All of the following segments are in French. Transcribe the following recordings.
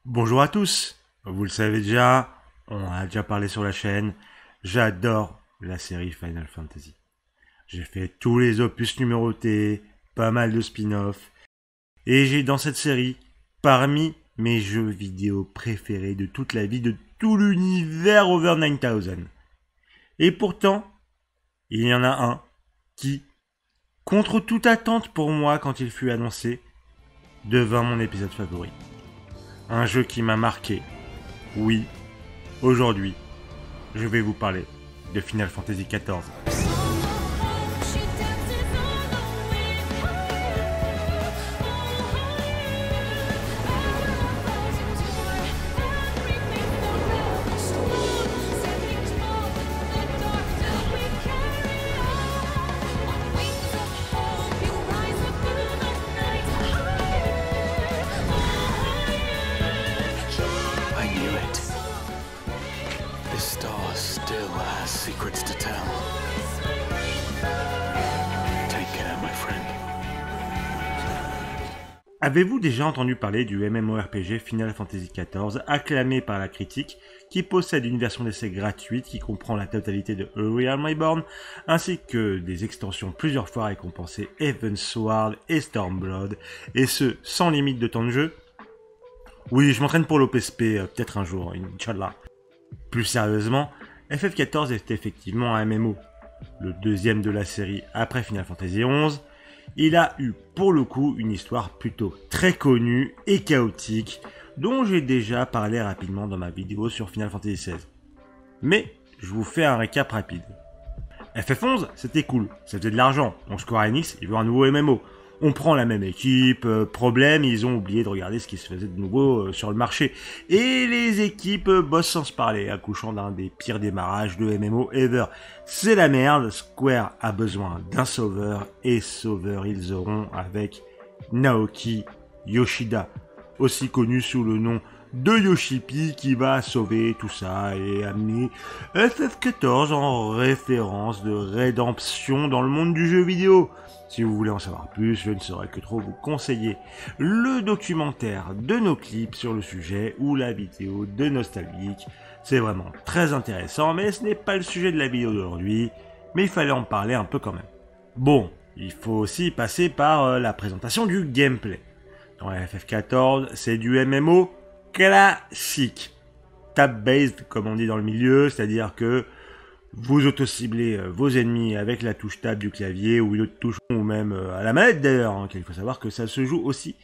Bonjour à tous, vous le savez déjà, on a déjà parlé sur la chaîne, j'adore la série Final Fantasy. J'ai fait tous les opus numérotés, pas mal de spin-offs, et j'ai dans cette série, parmi mes jeux vidéo préférés de toute la vie, de tout l'univers Over 9000. Et pourtant, il y en a un qui, contre toute attente pour moi quand il fut annoncé, devint mon épisode favori. Un jeu qui m'a marqué. Oui, aujourd'hui, je vais vous parler de Final Fantasy XIV. I knew it. This star still has secrets to tell. Take care, my friend. Avez-vous déjà entendu parler du MMORPG Final Fantasy XIV, acclamé par la critique, qui possède une version d'essai gratuite qui comprend la totalité de A Realm Reborn, ainsi que des extensions plusieurs fois récompensées Heavensward et Stormblood, et ce, sans limite de temps de jeu? Oui, je m'entraîne pour l'OPSP, peut-être un jour, Inch'Allah. Plus sérieusement, FF14 est effectivement un MMO, le deuxième de la série après Final Fantasy XI. Il a eu pour le coup une histoire plutôt très connue et chaotique, dont j'ai déjà parlé rapidement dans ma vidéo sur Final Fantasy XVI. Mais je vous fais un récap rapide. FF11, c'était cool, ça faisait de l'argent, donc Square Enix, il veut un nouveau MMO. On prend la même équipe, problème, ils ont oublié de regarder ce qui se faisait de nouveau sur le marché. Et les équipes bossent sans se parler, accouchant d'un des pires démarrages de MMO ever. C'est la merde, Square a besoin d'un sauveur, et sauveur ils auront avec Naoki Yoshida, aussi connu sous le nom de Yoshipi, qui va sauver tout ça et amener FF14 en référence de rédemption dans le monde du jeu vidéo. Si vous voulez en savoir plus, je ne saurais que trop vous conseiller le documentaire de NoClip sur le sujet ou la vidéo de Nostalgique. C'est vraiment très intéressant, mais ce n'est pas le sujet de la vidéo d'aujourd'hui, mais il fallait en parler un peu quand même. Bon, il faut aussi passer par la présentation du gameplay. Dans la FF14, c'est du MMO classique. Tab-based, comme on dit dans le milieu, c'est-à-dire que vous auto-ciblez vos ennemis avec la touche tab du clavier ou une autre touche, ou même à la manette d'ailleurs, hein, il faut savoir que ça se joue aussi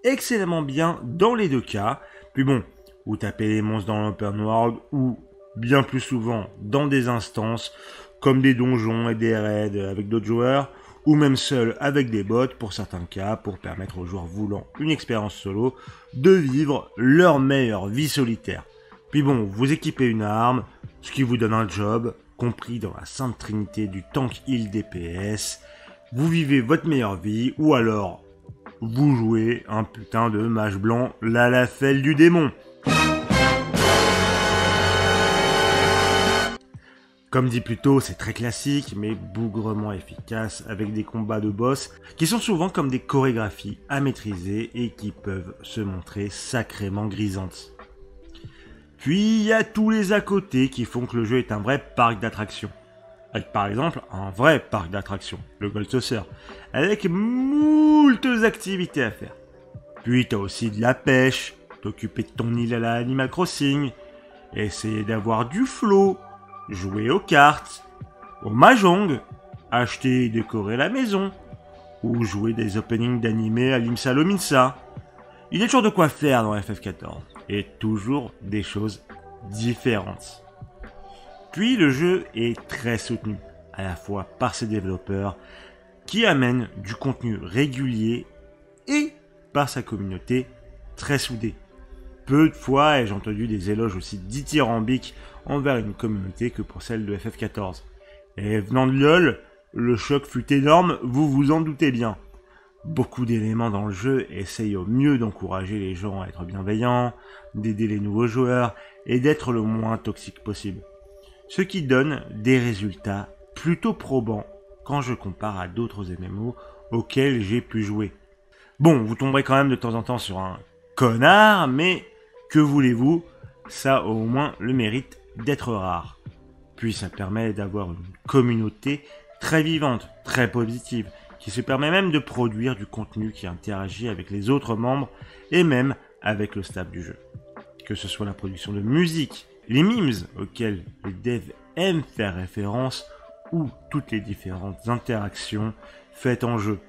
excellemment bien dans les deux cas. Puis bon, vous tapez les monstres dans l'open world ou bien plus souvent dans des instances comme des donjons et des raids avec d'autres joueurs, ou même seul avec des bots pour certains cas, pour permettre aux joueurs voulant une expérience solo de vivre leur meilleure vie solitaire. Puis bon, vous équipez une arme, ce qui vous donne un job, compris dans la sainte trinité du tank heal DPS, vous vivez votre meilleure vie, ou alors vous jouez un putain de mage blanc, la lafelle du démon. Comme dit plus tôt, c'est très classique, mais bougrement efficace, avec des combats de boss qui sont souvent comme des chorégraphies à maîtriser et qui peuvent se montrer sacrément grisantes. Puis il y a tous les à côté qui font que le jeu est un vrai parc d'attractions. Avec par exemple un vrai parc d'attractions, le Gold Saucer, avec moultes activités à faire. Puis t'as aussi de la pêche, t'occuper de ton île à la Animal Crossing, essayer d'avoir du flow, jouer aux cartes, au mahjong, acheter et décorer la maison, ou jouer des openings d'animés à l'Imsa Lominsa. Il y a toujours de quoi faire dans FF14, et toujours des choses différentes. Puis le jeu est très soutenu, à la fois par ses développeurs, qui amènent du contenu régulier, et par sa communauté très soudée. Peu de fois ai-je entendu des éloges aussi dithyrambiques envers une communauté que pour celle de FF14. Et venant de LoL, le choc fut énorme, vous vous en doutez bien. Beaucoup d'éléments dans le jeu essayent au mieux d'encourager les gens à être bienveillants, d'aider les nouveaux joueurs et d'être le moins toxique possible. Ce qui donne des résultats plutôt probants quand je compare à d'autres MMO auxquels j'ai pu jouer. Bon, vous tomberez quand même de temps en temps sur un connard, mais Que voulez-vous, ça a au moins le mérite d'être rare. Puis ça permet d'avoir une communauté très vivante, très positive, qui se permet même de produire du contenu qui interagit avec les autres membres et même avec le staff du jeu. Que ce soit la production de musique, les memes auxquels les devs aiment faire référence ou toutes les différentes interactions faites en jeu.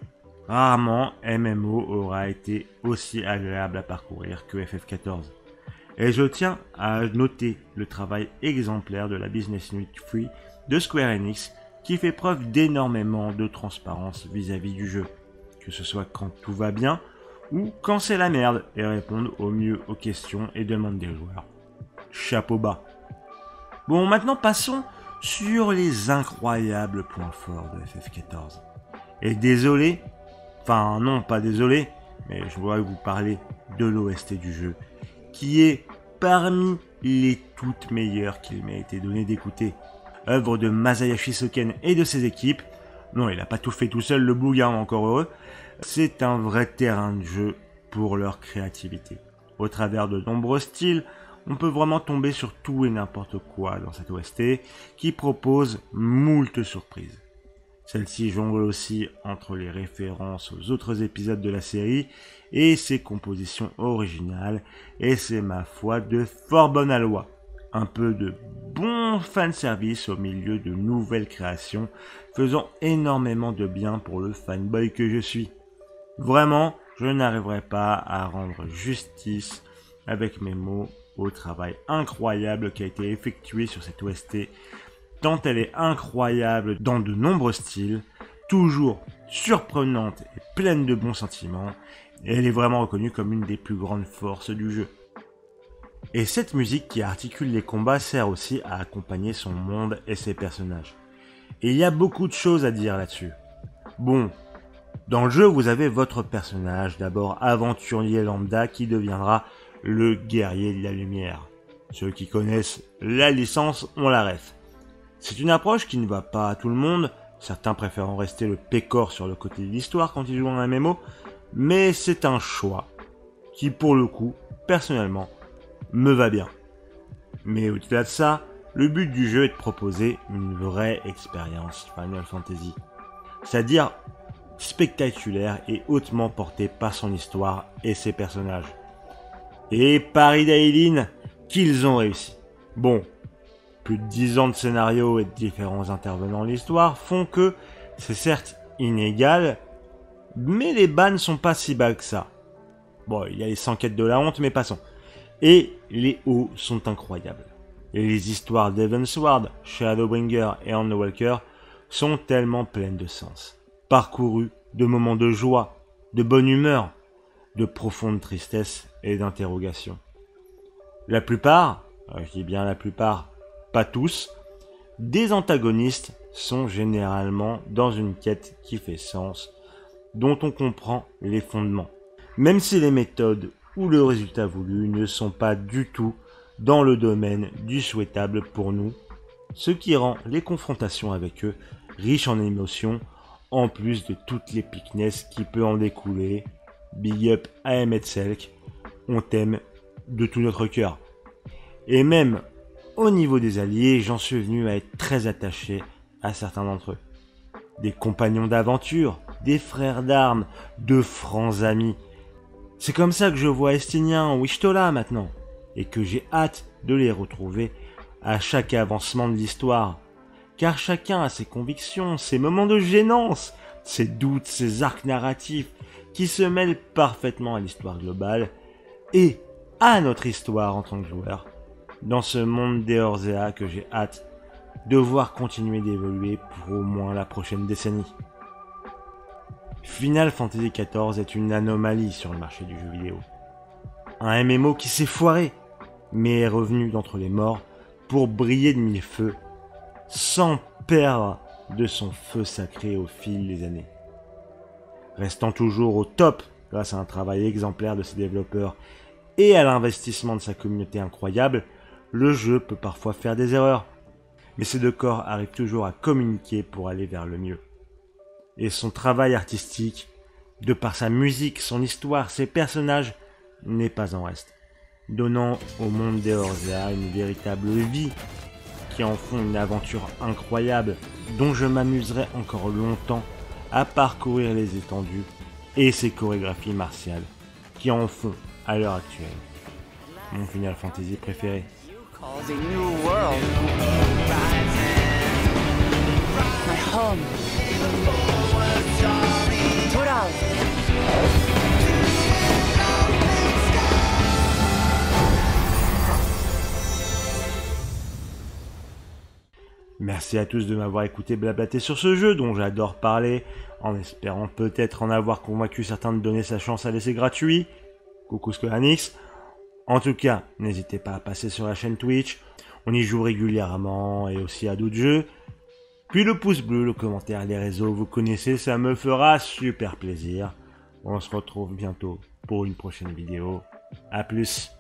Rarement MMO aura été aussi agréable à parcourir que FF14. Et je tiens à noter le travail exemplaire de la Business Unit Free de Square Enix qui fait preuve d'énormément de transparence vis-à-vis du jeu, que ce soit quand tout va bien ou quand c'est la merde, et répondre au mieux aux questions et demandes des joueurs. Chapeau bas. Bon, maintenant passons sur les incroyables points forts de FF14. Et désolé, enfin non pas désolé, mais je voudrais vous parler de l'OST du jeu, qui est parmi les toutes meilleures qu'il m'a été donné d'écouter. Œuvre de Masayoshi Soken et de ses équipes. Non, il n'a pas tout fait tout seul, le bougard, encore heureux. C'est un vrai terrain de jeu pour leur créativité. Au travers de nombreux styles, on peut vraiment tomber sur tout et n'importe quoi dans cette OST qui propose moult surprises. Celle-ci jongle aussi entre les références aux autres épisodes de la série et ses compositions originales, et c'est ma foi de fort bonne aloi. Un peu de bon fanservice au milieu de nouvelles créations, faisant énormément de bien pour le fanboy que je suis. Vraiment, je n'arriverai pas à rendre justice avec mes mots au travail incroyable qui a été effectué sur cette OST, tant elle est incroyable dans de nombreux styles, toujours surprenante et pleine de bons sentiments, et elle est vraiment reconnue comme une des plus grandes forces du jeu. Et cette musique qui articule les combats sert aussi à accompagner son monde et ses personnages. Et il y a beaucoup de choses à dire là-dessus. Bon, dans le jeu, vous avez votre personnage, d'abord aventurier lambda qui deviendra le guerrier de la lumière. Ceux qui connaissent la licence ont la ref. C'est une approche qui ne va pas à tout le monde, certains préférant rester le pécor sur le côté de l'histoire quand ils jouent à un MMO, mais c'est un choix qui, pour le coup, personnellement, me va bien. Mais au-delà de ça, le but du jeu est de proposer une vraie expérience Final Fantasy. C'est-à-dire spectaculaire et hautement portée par son histoire et ses personnages. Et Paris Dailin, qu'ils ont réussi. Bon, plus de 10 ans de scénario et de différents intervenants de l'histoire font que c'est certes inégal, mais les bas ne sont pas si bas que ça. Bon, il y a les 100 quêtes de la honte, mais passons. Et les hauts sont incroyables. Et les histoires d'Evansward, Shadowbringer et Underwalker sont tellement pleines de sens. Parcourues de moments de joie, de bonne humeur, de profonde tristesse et d'interrogation. La plupart, je dis bien la plupart, pas tous, des antagonistes sont généralement dans une quête qui fait sens, dont on comprend les fondements. Même si les méthodes ou le résultat voulu ne sont pas du tout dans le domaine du souhaitable pour nous, ce qui rend les confrontations avec eux riches en émotions, en plus de toute l'épicness qui peut en découler. Big up à Emmett Selk, on t'aime de tout notre cœur. Et même au niveau des alliés, j'en suis venu à être très attaché à certains d'entre eux. Des compagnons d'aventure, des frères d'armes, de francs amis. C'est comme ça que je vois Estinien ou Ishtola maintenant, et que j'ai hâte de les retrouver à chaque avancement de l'histoire. Car chacun a ses convictions, ses moments de gênance, ses doutes, ses arcs narratifs, qui se mêlent parfaitement à l'histoire globale, et à notre histoire en tant que joueur, dans ce monde d'Eorzea que j'ai hâte de voir continuer d'évoluer pour au moins la prochaine décennie. Final Fantasy XIV est une anomalie sur le marché du jeu vidéo. Un MMO qui s'est foiré, mais est revenu d'entre les morts pour briller de mille feux, sans perdre de son feu sacré au fil des années. Restant toujours au top grâce à un travail exemplaire de ses développeurs et à l'investissement de sa communauté incroyable, le jeu peut parfois faire des erreurs. Mais ces deux corps arrivent toujours à communiquer pour aller vers le mieux. Et son travail artistique, de par sa musique, son histoire, ses personnages, n'est pas en reste. donnant au monde des Eorzea une véritable vie, qui en font une aventure incroyable dont je m'amuserai encore longtemps à parcourir les étendues et ses chorégraphies martiales qui en font à l'heure actuelle mon Final Fantasy préféré. Calls a new world. My home. Total. Merci à tous de m'avoir écouté blablater sur ce jeu dont j'adore parler, en espérant peut-être en avoir convaincu certains de donner sa chance à laisser gratuit. Coucou Square Enix. En tout cas, n'hésitez pas à passer sur la chaîne Twitch, on y joue régulièrement et aussi à d'autres jeux. Puis le pouce bleu, le commentaire, les réseaux, vous connaissez, ça me fera super plaisir. On se retrouve bientôt pour une prochaine vidéo. A plus.